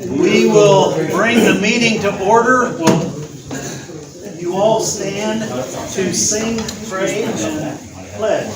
We will bring the meeting to order. Will you all stand to sing, pray, and pledge?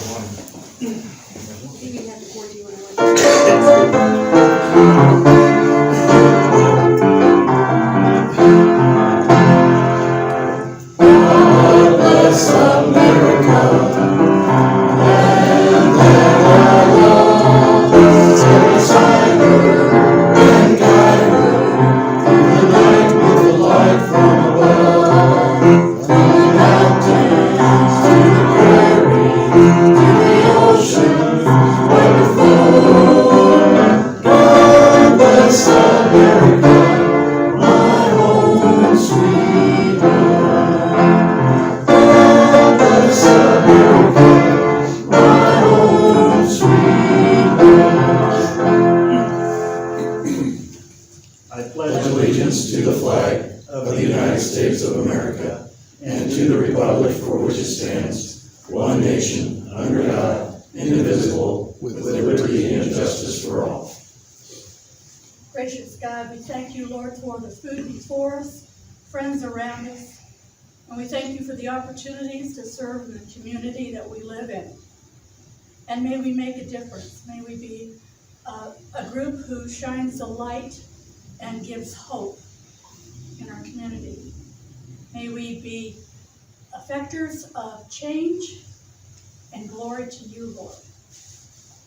Gracious God, we thank you, Lord, for the food before us, friends around us, and we thank you for the opportunities to serve in the community that we live in. And may we make a difference. May we be a group who shines the light and gives hope in our community. May we be effectors of change and glory to you, Lord.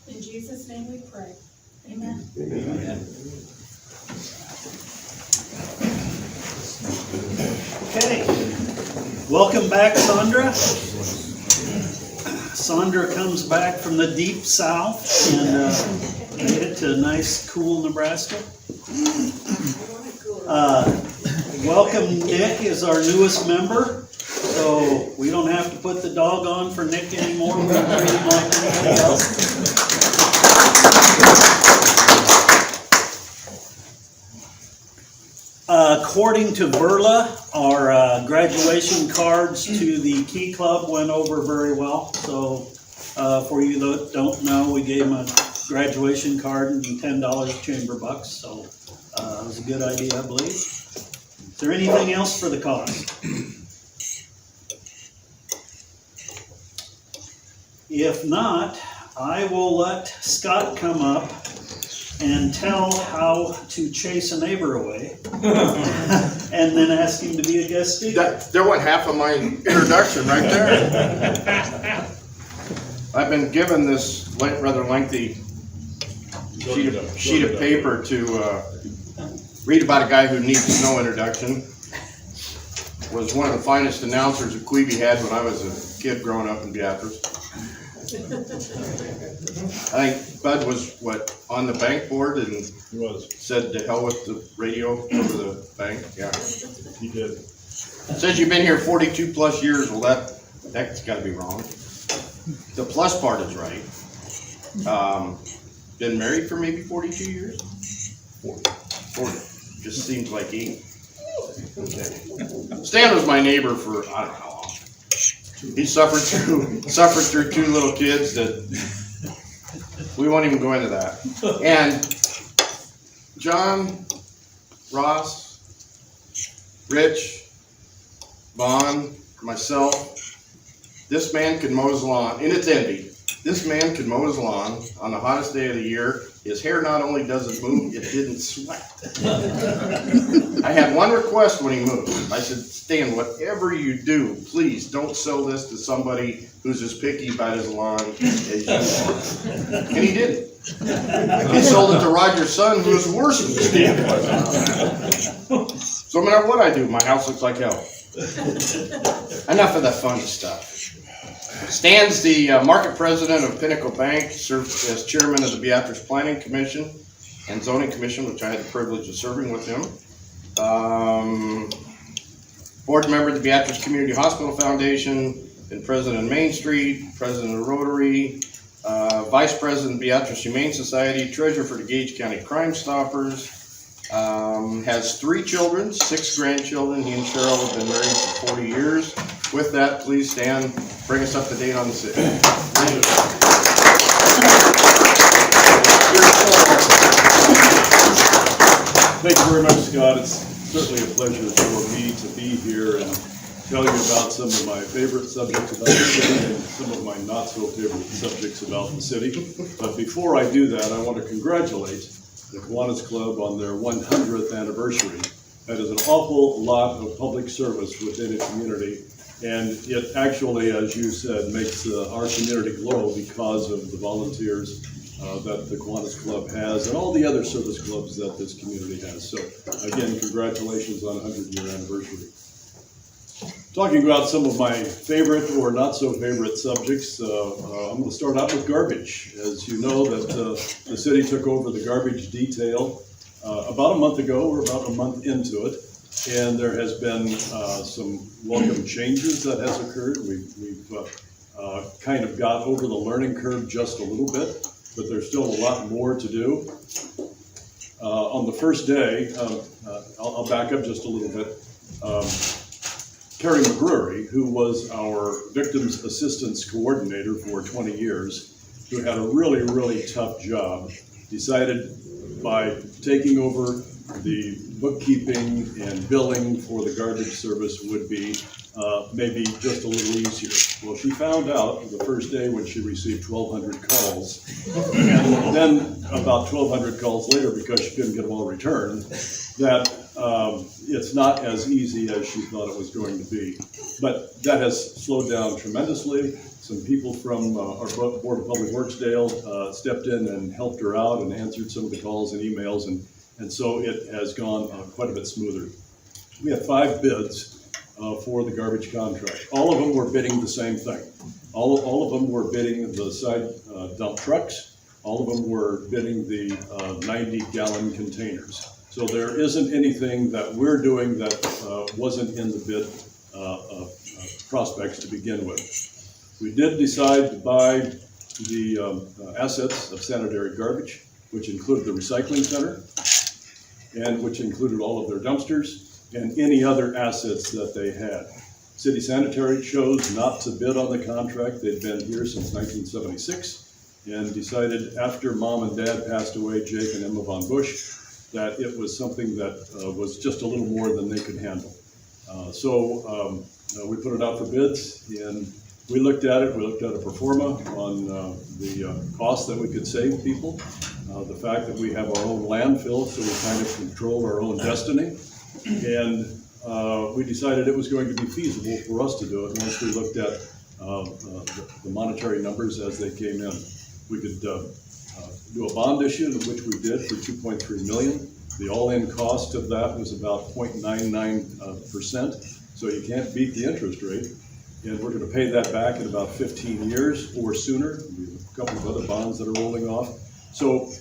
In Jesus' name we pray. Amen. Amen. Okay. Welcome back, Sandra. Sandra comes back from the deep south and made it to nice, cool Nebraska. Welcome, Nick is our newest member. So we don't have to put the dog on for Nick anymore. We can treat him like anybody else. According to Verla, our graduation cards to the Key Club went over very well. So for you that don't know, we gave them a graduation card and $10 chamber bucks. So it was a good idea, I believe. Is there anything else for the cause? If not, I will let Scott come up and tell how to chase a neighbor away, and then ask him to be a guest speaker. There went half of my introduction right there. I've been given this rather lengthy sheet of paper to read about a guy who needs no introduction. Was one of the finest announcers that Queeby had when I was a kid growing up in Beatrice. I think Bud was on the bank board and said to hell with the radio over the bank. Yeah, He did. Says you've been here 42 plus years. Well, that's got to be wrong. The plus part is right. Been married for maybe 42 years. 40. Just seems like 8. Okay. Stan was my neighbor for I don't know how long. He suffered through 2 little kids that we won't even go into that. And John, Ross, Rich, Vaughn, myself, this man could mow his lawn, and it's envy. This man could mow his lawn on the hottest day of the year. His hair not only doesn't move, it didn't sweat. I had one request when he moved. I said, Stan, whatever you do, please don't sell this to somebody who's as picky about his lawn as you are. And he didn't. He sold it to Roger's son, who was worse than Stan was. So no matter what I do, my house looks like hell. Enough of the fun stuff. Stan's the market president of Pinnacle Bank, served as chairman of the Beatrice Planning Commission and Zoning Commission, which I had the privilege of serving with him. Board member of the Beatrice Community Hospital Foundation, been president of Main Street, president of Rotary, vice president of Beatrice Humane Society, treasurer for the Gage County Crime Stoppers, has 3 children, 6 grandchildren. He and Cheryl have been married for 40 years. With that, please stand, bring us up to date on the city. Thank you very much, Scott. It's certainly a pleasure for me to be here and tell you about some of my favorite subjects about the city and some of my not so favorite subjects about the city. But before I do that, I want to congratulate the Kiwanis Club on their 100th anniversary. That is an awful lot of public service within a community, and it actually, as you said, makes our community glow because of the volunteers that the Kiwanis Club has and all the other service clubs that this community has. So again, congratulations on a 100-year anniversary. Talking about some of my favorite or not so favorite subjects, I'm going to start out with garbage. As you know, that the city took over the garbage detail about a month ago. We're about a month into it, and there has been some welcome changes that has occurred. We've kind of got over the learning curve just a little bit, but there's still a lot more to do. On the first day, I'll back up just a little bit. Carrie McGrury, who was our Victims Assistance Coordinator for 20 years, who had a really, really tough job, decided by taking over the bookkeeping and billing for the garbage service would be maybe just a little easier. Well, she found out the first day when she received 1,200 calls, and then about 1,200 calls later, because she couldn't get them all returned, that it's not as easy as she thought it was going to be. But that has slowed down tremendously. Some people from our Board of Public Works, Dale, stepped in and helped her out and answered some of the calls and emails, and so it has gone quite a bit smoother. We had 5 bids for the garbage contract. All of them were bidding the same thing. All of them were bidding the side dump trucks. All of them were bidding the 90-gallon containers. So there isn't anything that we're doing that wasn't in the bid prospects to begin with. We did decide to buy the assets of sanitary garbage, which included the recycling center, and which included all of their dumpsters and any other assets that they had. City Sanitary chose not to bid on the contract. They'd been here since 1976 and decided after Mom and Dad passed away, Jake and Emma Von Bush, that it was something that was just a little more than they could handle. So we put it out for bids, and we looked at it. We looked at a pro forma on the cost that we could save people, the fact that we have our own landfill, so we kind of control our own destiny, and we decided it was going to be feasible for us to do it once we looked at the monetary numbers as they came in. We could do a bond issue, which we did for $2.3 million. The all-in cost of that was about 0.99%, so you can't beat the interest rate. And we're going to pay that back in about 15 years or sooner. We have a couple of other bonds that are rolling off. So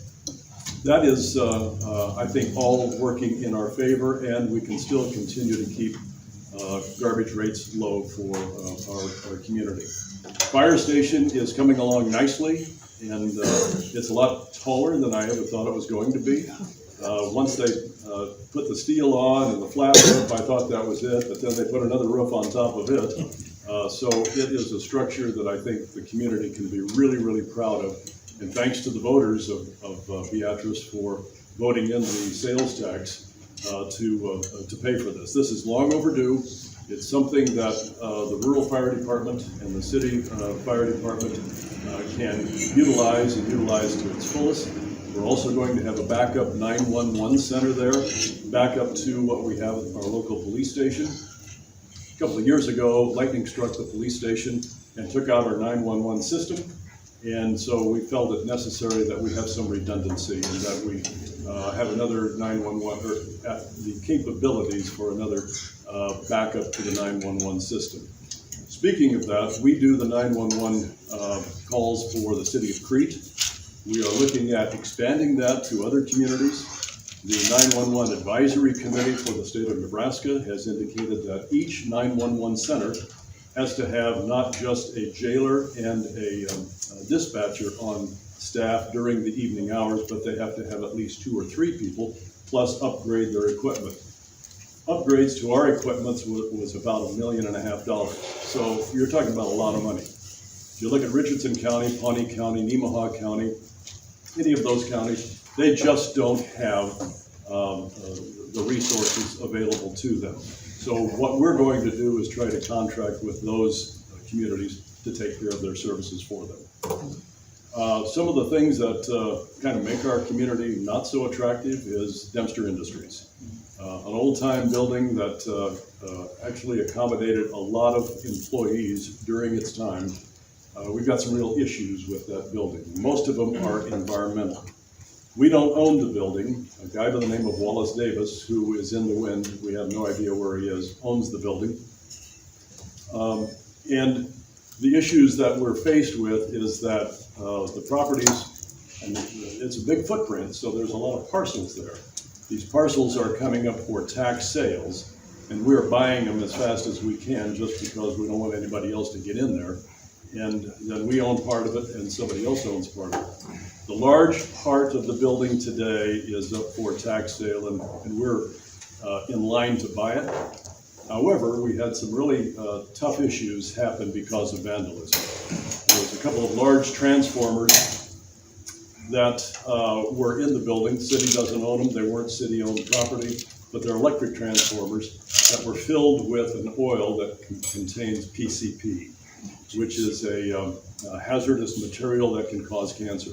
that is, I think, all working in our favor, and we can still continue to keep garbage rates low for our community. Fire station is coming along nicely, and it's a lot taller than I ever thought it was going to be. Once they put the steel on and the flat roof, I thought that was it, but then they put another roof on top of it. So it is a structure that I think the community can be really, really proud of. And thanks to the voters of Beatrice for voting in the sales tax to pay for this. This is long overdue. It's something that the rural fire department and the city fire department can utilize and utilize to its fullest. We're also going to have a backup 911 center there, backup to what we have at our local police station. A couple of years ago, lightning struck the police station and took out our 911 system. And so we felt it necessary that we have some redundancy and that we have another 911, or the capabilities for another backup to the 911 system. Speaking of that, we do the 911 calls for the city of Crete. We are looking at expanding that to other communities. The 911 Advisory Committee for the state of Nebraska has indicated that each 911 center has to have not just a jailer and a dispatcher on staff during the evening hours, but they have to have at least 2 or 3 people, plus upgrade their equipment. Upgrades to our equipment was about $1.5 million. So you're talking about a lot of money. If you look at Richardson County, Pawnee County, Nemaha County, any of those counties, they just don't have the resources available to them. So what we're going to do is try to contract with those communities to take care of their services for them. Some of the things that kind of make our community not so attractive is Dempster Industries. An old-time building that actually accommodated a lot of employees during its time. We've got some real issues with that building. Most of them are environmental. We don't own the building. A guy by the name of Wallace Davis, who is in the wind, we have no idea where he is, owns the building. And the issues that we're faced with is that the properties, and it's a big footprint, so there's a lot of parcels there. These parcels are coming up for tax sales, and we're buying them as fast as we can just because we don't want anybody else to get in there. And then we own part of it and somebody else owns part of it. The large part of the building today is up for tax sale, and we're in line to buy it. However, we had some really tough issues happen because of vandalism. There was a couple of large transformers that were in the building. The city doesn't own them. They weren't city-owned property, but they're electric transformers that were filled with an oil that contains PCP, which is a hazardous material that can cause cancer.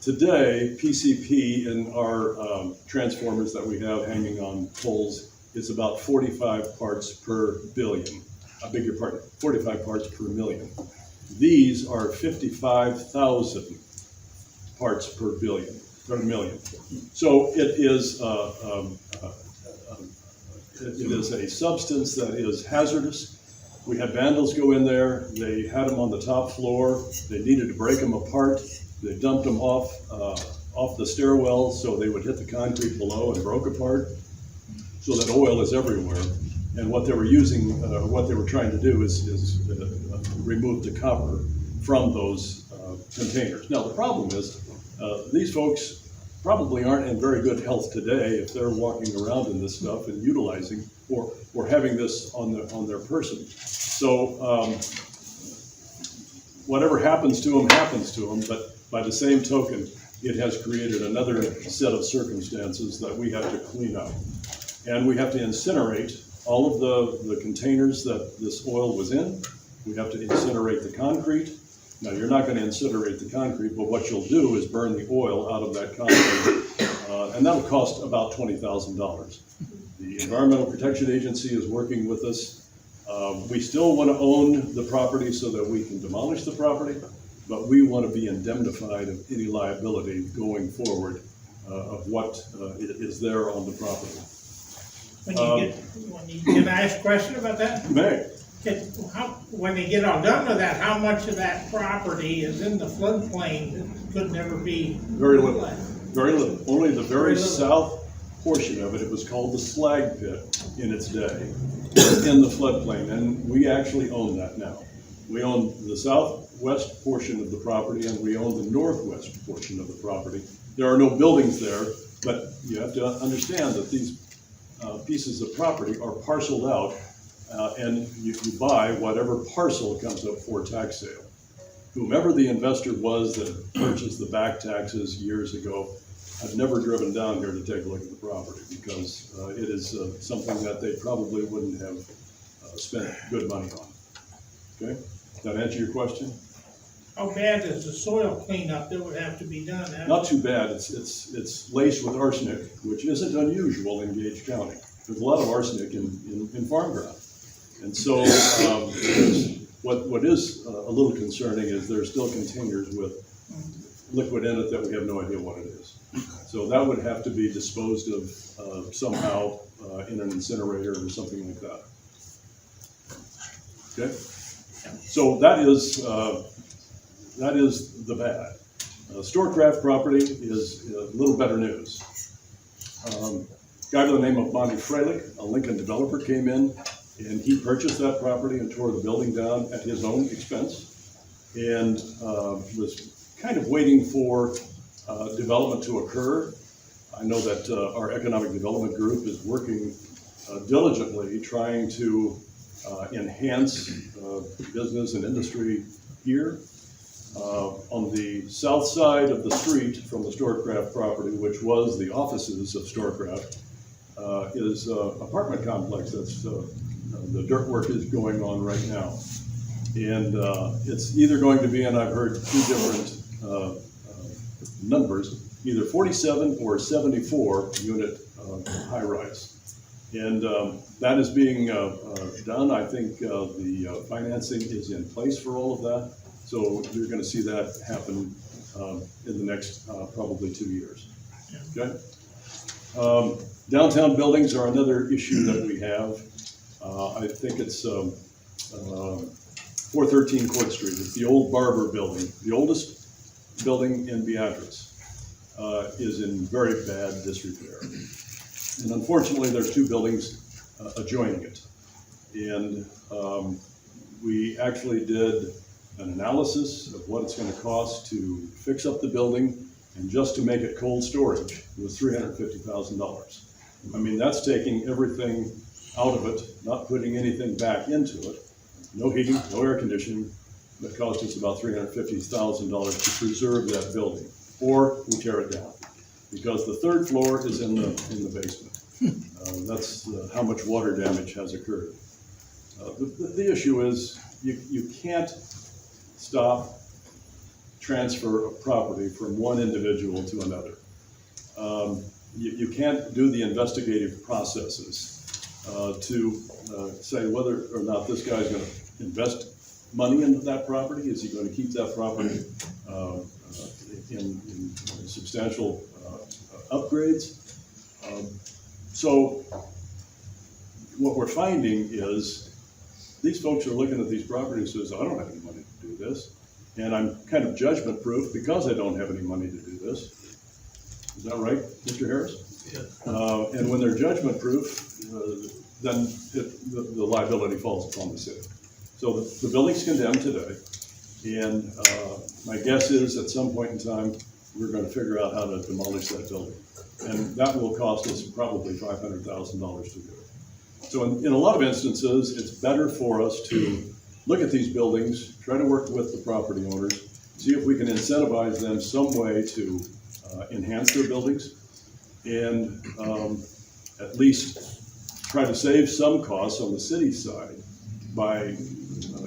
Today, PCP in our transformers that we have hanging on poles is about 45 parts per billion. I beg your pardon, 45 parts per million. These are 55,000 parts per billion, or million. So it is a substance that is hazardous. We had vandals go in there. They had them on the top floor. They needed to break them apart. They dumped them off the stairwell so they would hit the concrete below and broke apart. So that oil is everywhere. And what they were using, what they were trying to do is remove the copper from those containers. Now the problem is, these folks probably aren't in very good health today if they're walking around in this stuff and utilizing or having this on their person. So whatever happens to them, but by the same token, it has created another set of circumstances that we have to clean up. And we have to incinerate all of the containers that this oil was in. We have to incinerate the concrete. Now, you're not going to incinerate the concrete, but what you'll do is burn the oil out of that concrete, and that'll cost about $20,000. The Environmental Protection Agency is working with us. We still want to own the property so that we can demolish the property, but we want to be indemnified of any liability going forward of what is there on the property. Can I ask a question about that? You may. When they get all done with that, how much of that property is in the floodplain that could never be? Very little. Very little. Only the very little. south portion of it. It was called the slag pit in its day, in the floodplain, and we actually own that now. We own the southwest portion of the property, and we own the northwest portion of the property. There are no buildings there, but you have to understand that these pieces of property are parceled out, and you buy whatever parcel comes up for tax sale. Whomever the investor was that purchased the back taxes years ago, I've never driven down here to take a look at the property because it is something that they probably wouldn't have spent good money on. Okay, does that answer your question? How bad is the soil cleanup that would have to be done? Not too bad. It's laced with arsenic, which isn't unusual in Gage County. There's a lot of arsenic in farm ground. And so what is a little concerning is there's still containers with liquid in it that we have no idea what it is. So that would have to be disposed of somehow in an incinerator or something like that. Okay? So that is the bad. Storecraft property is a little better news. Guy by the name of Monty Freilich, a Lincoln developer, came in and he purchased that property and tore the building down at his own expense and was kind of waiting for development to occur. I know that our economic development group is working diligently trying to enhance business and industry here. On the south side of the street from the Storecraft property, which was the offices of Storecraft, is an apartment complex that's, the dirt work is going on right now. And it's either going to be, and I've heard two different numbers, either 47 or 74 unit high-rise. And that is being done. I think the financing is in place for all of that. So you're going to see that happen in the next probably 2 years. Okay. Downtown buildings are another issue that we have. I think it's 413 Court Street. It's the old Barber building, the oldest building in Beatrice, is in very bad disrepair. And unfortunately, there's two buildings adjoining it. And we actually did an analysis of what it's going to cost to fix up the building, and just to make it cold storage was $350,000. I mean, that's taking everything out of it, not putting anything back into it. No heating, no air conditioning. That cost us about $350,000 to preserve that building, or we tear it down, because the third floor is in the basement. That's how much water damage has occurred. The issue is you can't stop transfer of property from one individual to another. You can't do the investigative processes to say whether or not this guy's going to invest money into that property. Is he going to keep that property in substantial upgrades? So what we're finding is these folks are looking at these properties and says, I don't have any money to do this. And I'm kind of judgment proof because I don't have any money to do this. Is that right, Mr. Harris? Yeah. And when they're judgment proof, then the liability falls upon the city. So the building's condemned today. And my guess is at some point in time, we're going to figure out how to demolish that building. And that will cost us probably $500,000 to do it. So in a lot of instances, it's better for us to look at these buildings, try to work with the property owners, see if we can incentivize them some way to enhance their buildings, and at least try to save some costs on the city side by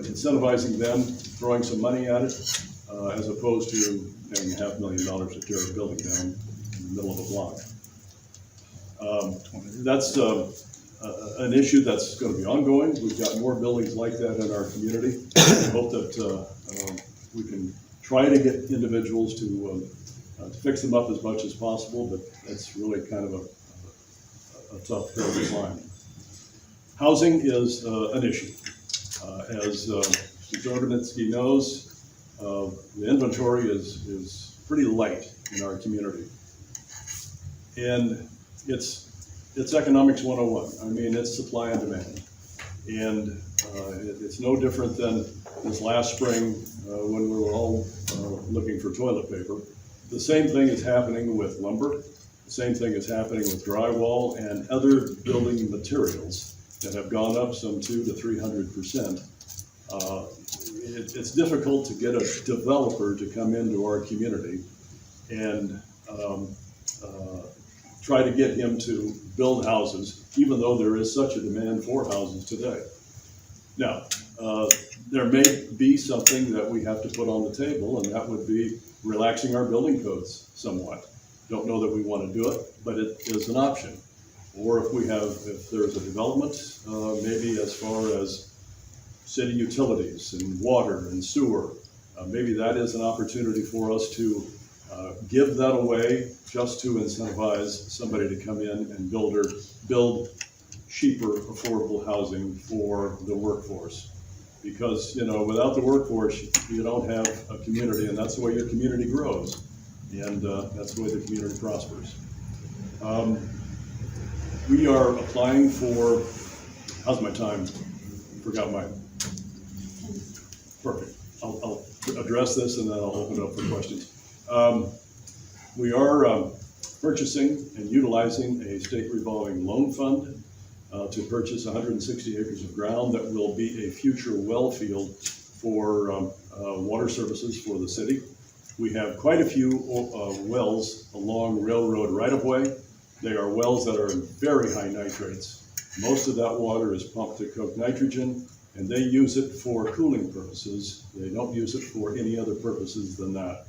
incentivizing them, throwing some money at it, as opposed to paying $500,000 to tear a building down in the middle of a block. That's an issue that's going to be ongoing. We've got more buildings like that in our community. I hope that we can try to get individuals to fix them up as much as possible, but that's really kind of a tough hill to climb. Housing is an issue. As Mr. Jordanitsky knows, the inventory is pretty light in our community. And it's economics 101. I mean, it's supply and demand. And it's no different than this last spring when we were all looking for toilet paper. The same thing is happening with lumber. The same thing is happening with drywall and other building materials that have gone up some 200 to 300%. It's difficult to get a developer to come into our community and try to get him to build houses, even though there is such a demand for houses today. Now, there may be something that we have to put on the table, and that would be relaxing our building codes somewhat. Don't know that we want to do it, but it is an option. Or if there's a development, maybe as far as city utilities and water and sewer, maybe that is an opportunity for us to give that away just to incentivize somebody to come in and build cheaper, affordable housing for the workforce. Because, without the workforce, you don't have a community, and that's the way your community grows. And that's the way the community prospers. We are applying for, how's my time? Forgot mine. Perfect. I'll address this and then I'll open it up for questions. We are purchasing and utilizing a state revolving loan fund to purchase 160 acres of ground that will be a future well field for water services for the city. We have quite a few wells along railroad right-of-way. They are wells that are in very high nitrates. Most of that water is pumped to coke nitrogen, and they use it for cooling purposes. They don't use it for any other purposes than that.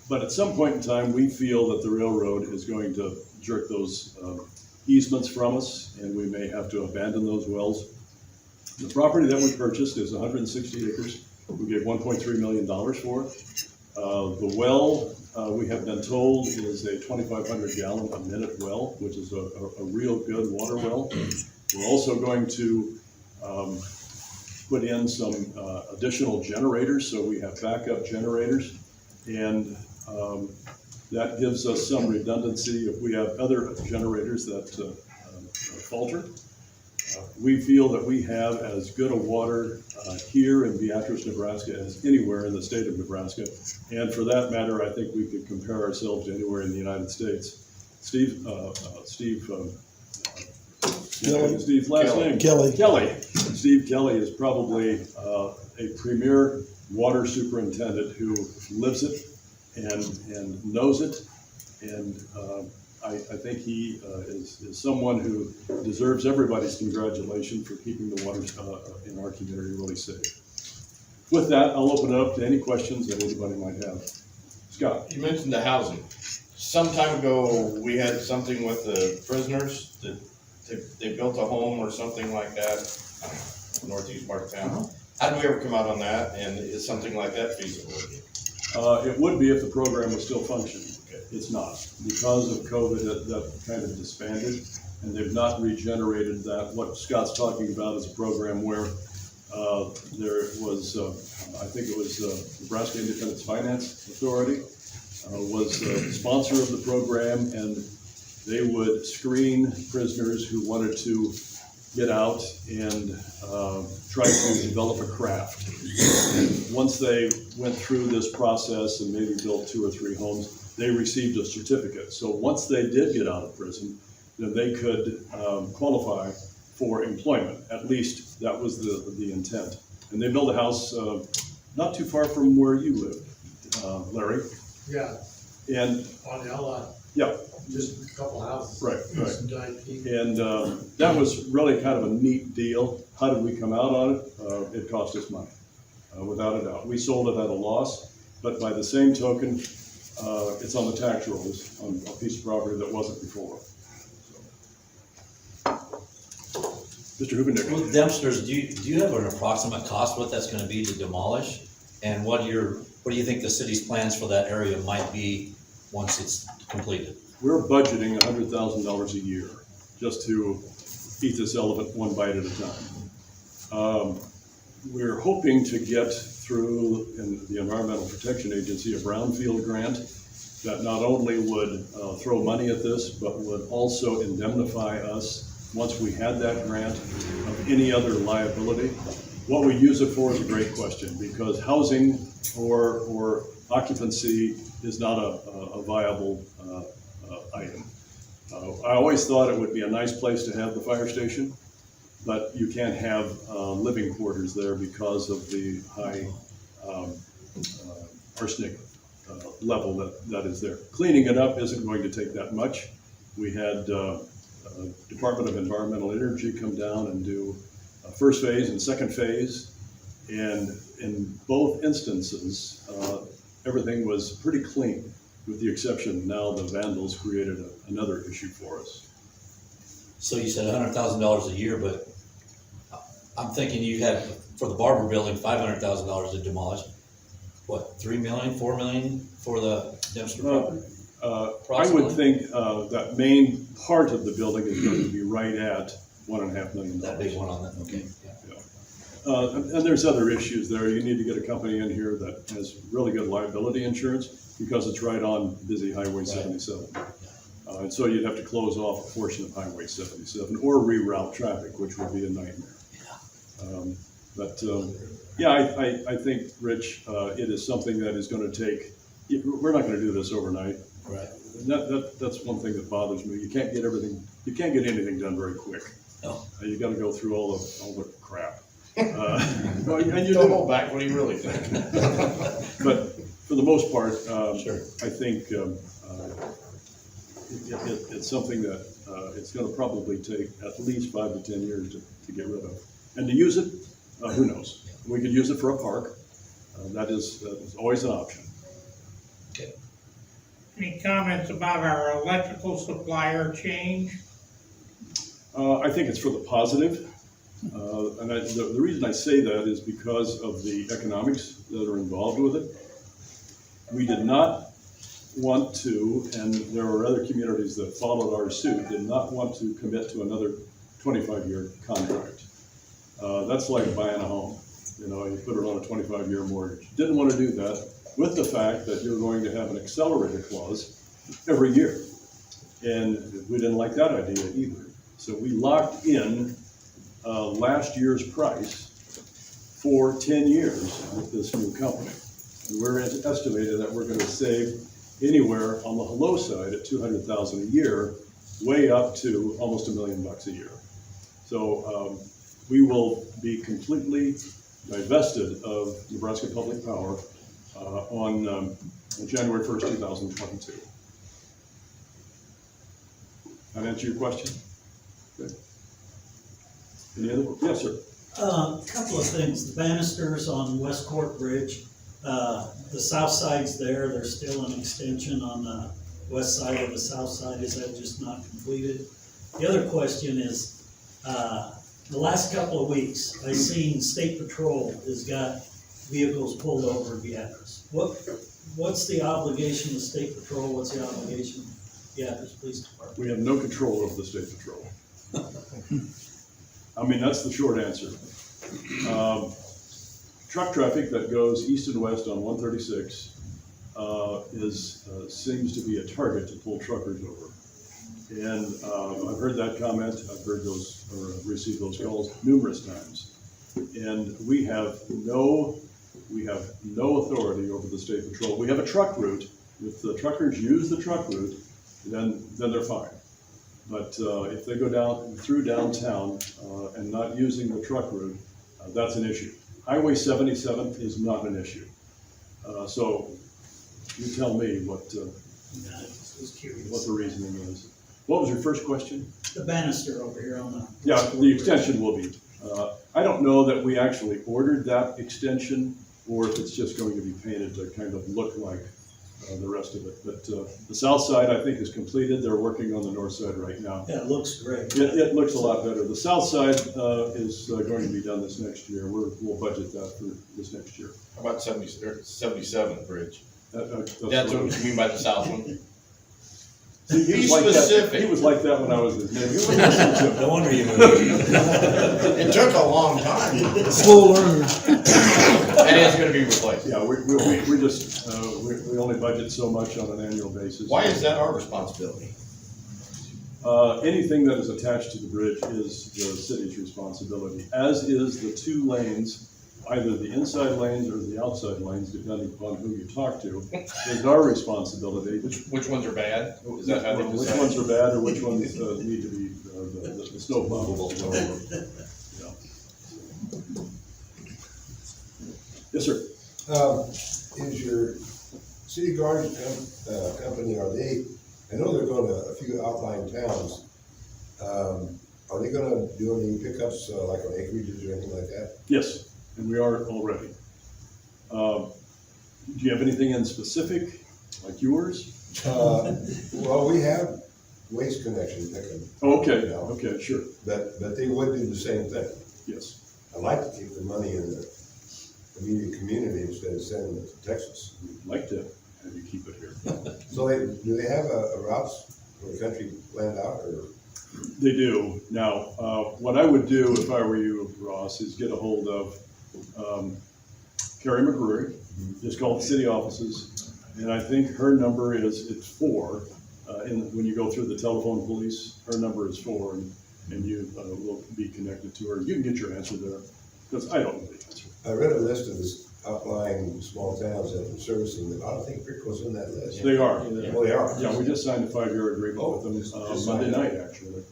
But at some point in time, we feel that the railroad is going to jerk those easements from us, and we may have to abandon those wells. The property that we purchased is 160 acres. We gave $1.3 million for it. The well, we have been told, is a 2,500 gallon a minute well, which is a real good water well. We're also going to put in some additional generators, so we have backup generators. And that gives us some redundancy if we have other generators that falter. We feel that we have as good a water here in Beatrice, Nebraska as anywhere in the state of Nebraska. And for that matter, I think we could compare ourselves to anywhere in the United States. Steve's last name? Kelly. Steve Kelly is probably a premier water superintendent who lives it and knows it. And I think he is someone who deserves everybody's congratulation for keeping the waters in our community really safe. With that, I'll open it up to any questions that anybody might have. Scott? You mentioned the housing. Some time ago, we had something with the prisoners that they built a home or something like that, northeast part of town. How did we ever come out on that, and is something like that feasible again? It would be if the program was still functioning. It's not. Because of COVID, that kind of disbanded, and they've not regenerated that. What Scott's talking about is a program where there was, I think it was Nebraska Independence Finance Authority was the sponsor of the program, and they would screen prisoners who wanted to get out and try to develop a craft. And once they went through this process and maybe built 2 or 3 homes, they received a certificate. So once they did get out of prison, then they could qualify for employment. At least that was the intent. And they built a house not too far from where you live, Larry. Yeah, And on the lot, yeah, just a couple houses. right. Some died people. And that was really kind of a neat deal. How did we come out on it? It cost us money, without a doubt. We sold it at a loss, but by the same token, it's on the tax rolls on a piece of property that wasn't before. So. Mr. Hubendick. With dumpsters, do you have an approximate cost what that's gonna be to demolish? And what do you think the city's plans for that area might be once it's completed? We're budgeting $100,000 a year just to eat this elephant one bite at a time. We're hoping to get through in the Environmental Protection Agency a brownfield grant that not only would throw money at this, but would also indemnify us once we had that grant of any other liability. What we use it for is a great question, because housing or occupancy is not a viable item. I always thought it would be a nice place to have the fire station, but you can't have living quarters there because of the high arsenic level that is there. Cleaning it up isn't going to take that much. We had Department of Environmental Energy come down and do a first phase and second phase, and in both instances, everything was pretty clean, with the exception now the vandals created another issue for us. So you said $100,000 a year, but I'm thinking you had, for the Barber building, $500,000 to demolish. What, 3 million, 4 million for the dumpster property? I would think that main part of the building is going to be right at $1.5 million. That big one on that, okay. Yeah. And there's other issues there. You need to get a company in here that has really good liability insurance, because it's right on busy Highway 77. And so you'd have to close off a portion of Highway 77 or reroute traffic, which would be a nightmare. I think, Rich, it is something that is going to take, we're not going to do this overnight. Right. That's one thing that bothers me. You can't get anything done very quick. No. You got to go through all the crap. Well, and you Don't do, hold back, what do you really think? but for the most part, Sure. I think it's something that it's gonna probably take at least 5 to 10 years to get rid of. And to use it, who knows? We could use it for a park. That is always an option. Any comments about our electrical supplier change? I think it's for the positive. The reason I say that is because of the economics that are involved with it. We did not want to, and there were other communities that followed our suit, did not want to commit to another 25-year contract. That's like buying a home. You know, you put it on a 25-year mortgage. Didn't want to do that with the fact that you're going to have an accelerator clause every year. And we didn't like that idea either. So we locked in last year's price for 10 years with this new company. And we're estimated that we're gonna save anywhere on the low side at $200,000 a year, way up to almost $1 million a year. So we will be completely divested of Nebraska Public Power on January 1st, 2022. That answer your question? Good. Any other? Yes, sir. Couple of things, the banisters on West Court Bridge, the south side's there, there's still an extension on the west side of the south side, is that just not completed? The other question is, the last couple of weeks, I seen State Patrol has got vehicles pulled over in Beatrice. What's the obligation of State Patrol, what's the obligation of Beatrice Police Department? We have no control over the State Patrol. I mean, that's the short answer. Truck traffic that goes east and west on 136 seems to be a target to pull truckers over. And I've heard that comment, I've heard those, or received those calls numerous times. And we have no authority over the State Patrol. We have a truck route. If the truckers use the truck route, then they're fine. But if they go down through downtown and not using the truck route, that's an issue. Highway 77 is not an issue. So you tell me what the reasoning is. What was your first question? The banister over here on the. Yeah, the extension will be. I don't know that we actually ordered that extension or if it's just going to be painted to kind of look like the rest of it. But the south side, I think, is completed. They're working on the north side right now. Yeah, it looks great. It looks a lot better. The south side is going to be done this next year. We'll budget that for this next year. How about 77th Bridge? That's That's what you mean by the south one? See, he Be was like specific. that. He was like that when I was his neighbor. He wouldn't listen to him. No wonder you moved. It took a long time. Slow learner. And it's gonna be replaced. Yeah, we just, we only budget so much on an annual basis. Why is that our responsibility? Anything that is attached to the bridge is the city's responsibility, as is the 2 lanes, either the inside lanes or the outside lanes, depending upon who you talk to, is our responsibility. Which ones are bad? Is that how they Which decide? ones are bad or which ones need to be, the snow plow. Yeah. Yes, sir. Is your city guard company, I know they're going to a few outlying towns. Are they gonna do any pickups, like on acreages or anything like that? Yes, and we are already. Do you have anything in specific, like yours? Well, we have Waste Connection picking. Okay, Yeah. okay, sure, But they would do the same thing. yes. I'd like to keep the money in the immediate community instead of sending it to Texas. We'd like to have you keep it here. So do they have a routes for the country planned out, or? They do. Now, what I would do if I were you, Ross, is get a hold of Carrie McCreary, just call the city offices, and I think her number it's 4. And when you go through the telephone police, her number is 4, and you will be connected to her. You can get your answer there, because I don't know the answer. I read a list of this outlying small towns that are servicing them. I don't think Brickell's in that list. They are. Well, they are. Yeah, we just signed a 5-year agreement with them just Monday signed it. night, actually.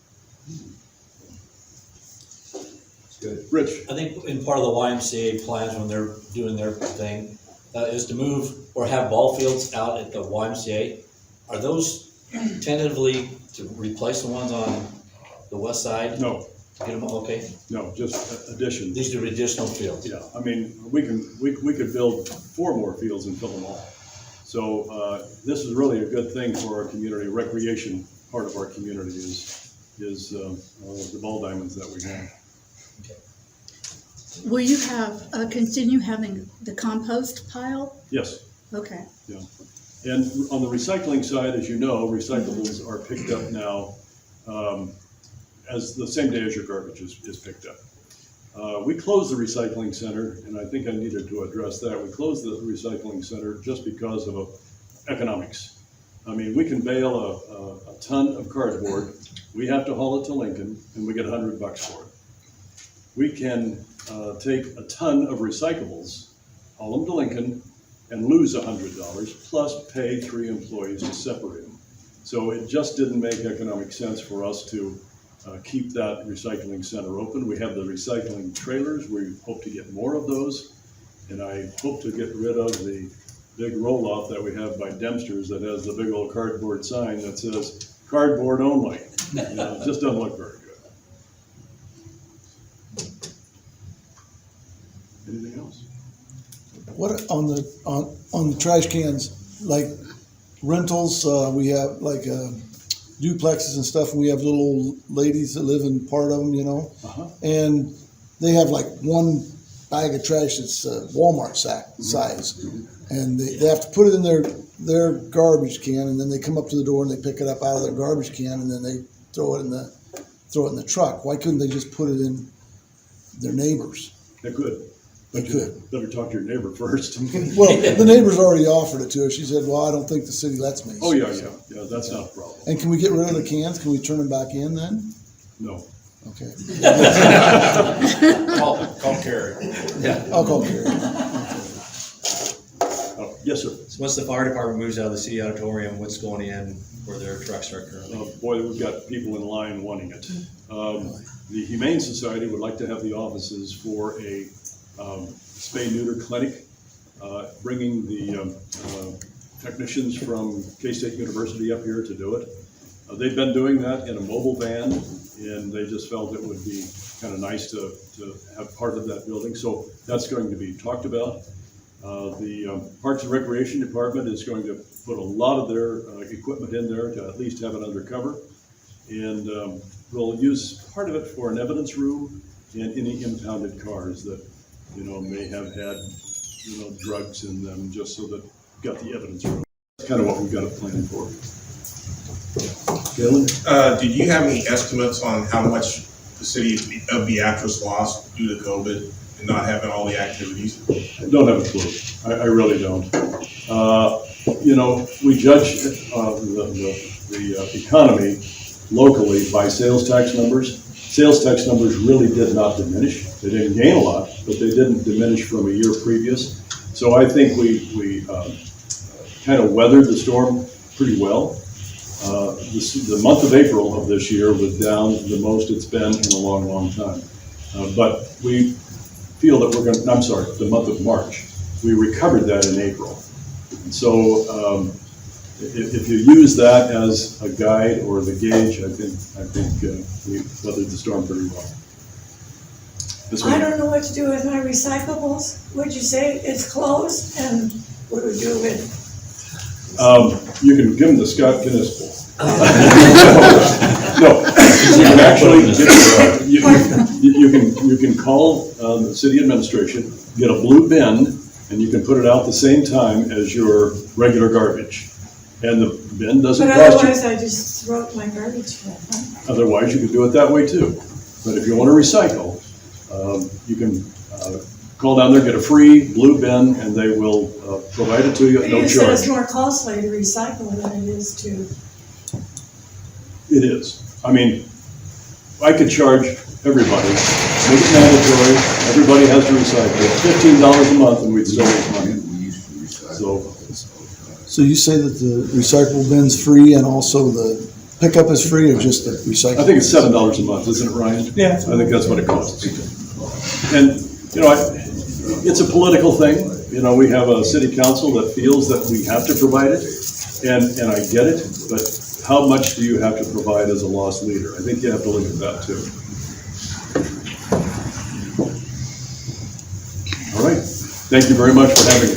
Good. Rich? I think in part of the YMCA plans when they're doing their thing, is to move or have ball fields out at the YMCA. Are those tentatively to replace the ones on the west side? No, Get them, okay, no, just additions. these are additional fields. Yeah, I mean, we could build 4 more fields and fill them all. So, this is really a good thing for our community. Recreation part of our community is the ball diamonds that we have. Will you continue having the compost pile? Yes, Okay. yeah. And on the recycling side, as you know, recyclables are picked up now, as the same day as your garbage is picked up. We closed the recycling center, and I think I needed to address that. We closed the recycling center just because of economics. I mean, we can bale a ton of cardboard, we have to haul it to Lincoln, and we get $100 for it. We can take a ton of recyclables, haul them to Lincoln, and lose $100, plus pay 3 employees to separate them. So it just didn't make economic sense for us to keep that recycling center open. We have the recycling trailers. We hope to get more of those. And I hope to get rid of the big roll-off that we have by Dempster's that has the big old cardboard sign that says cardboard only. It just doesn't look very good. Anything else? What, on the trash cans, like rentals, we have like duplexes and stuff, and we have little old ladies that live in part of them, you know? Uh-huh. And they have like one bag of trash that's Walmart size. And they have to put it in their garbage can, and then they come up to the door and they pick it up out of their garbage can, and then they throw it in the truck. Why couldn't they just put it in their neighbors? They could. They could. Better talk to your neighbor first. Well, the neighbors already offered it to her. She said, well, I don't think the city lets me. Oh, yeah, that's not a problem. And can we get rid of the cans? Can we turn them back in then? No. Okay. Call Carrie. Yeah. I'll call Gary. Oh, yes, sir. So once the fire department moves out of the city auditorium, what's going in where their trucks are currently? Boy, we've got people in line wanting it. The Humane Society would like to have the offices for a spay-neuter clinic, bringing the technicians from K-State University up here to do it. They've been doing that in a mobile van, and they just felt it would be kind of nice to have part of that building. So that's going to be talked about. The Parks and Recreation Department is going to put a lot of their equipment in there to at least have it under cover. And we'll use part of it for an evidence room and any impounded cars that, may have had, drugs in them, just so that we've got the evidence room. That's kind of what we've got it planned for. Galen? Did you have any estimates on how much the city of Beatrice lost due to COVID and not having all the activities? I don't have a clue. I really don't. We judge the economy locally by sales tax numbers. Sales tax numbers really did not diminish. They didn't gain a lot, but they didn't diminish from a year previous. So I think we kind of weathered the storm pretty well. The month of April of this year was down the most it's been in a long, long time. But we feel that the month of March, we recovered that in April. And so if you use that as a guide or the gauge, I think we weathered the storm pretty well. I don't know what to do with my recyclables. Would you say it's closed, and what do we do with it? You can give them the Scott Guinness bowl. No, you can actually you can call the city administration, get a blue bin, and you can put it out the same time as your regular garbage. And the bin doesn't But cost otherwise, you. I just throw it in my garbage can. Huh? Otherwise, you could do it that way too. But if you want to recycle, you can call down there, get a free blue bin, and they will provide it to you at no You said it's charge. more costly to recycle than it is to. It is. I mean, I could charge everybody, make it mandatory, everybody has to recycle, $15 a month, and we'd still make money. So you say that the recyclable bin's free and also the pickup is free, or just the recycle? I think it's $7 a month, isn't it, Ryan? Yeah. I think that's what it costs. And, you know, it's a political thing. You know, we have a city council that feels that we have to provide it, and I get it, but how much do you have to provide as a lost leader? I think you have to look at that too. All right, thank you very much for having me.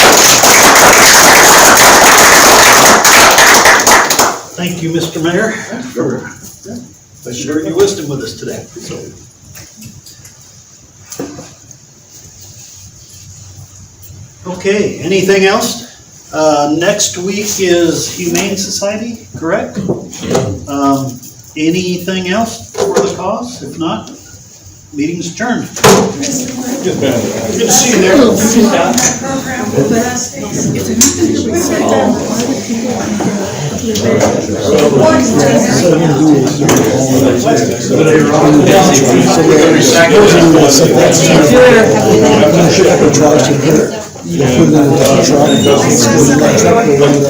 Thank you, Mr. Mayor, for sharing your wisdom with us today. Okay, anything else? Next week is Humane Society, correct? Anything else for the cause? If not, meeting's adjourned. Good to see you there. Program for plastics. You put it in the truck, and the truck will run the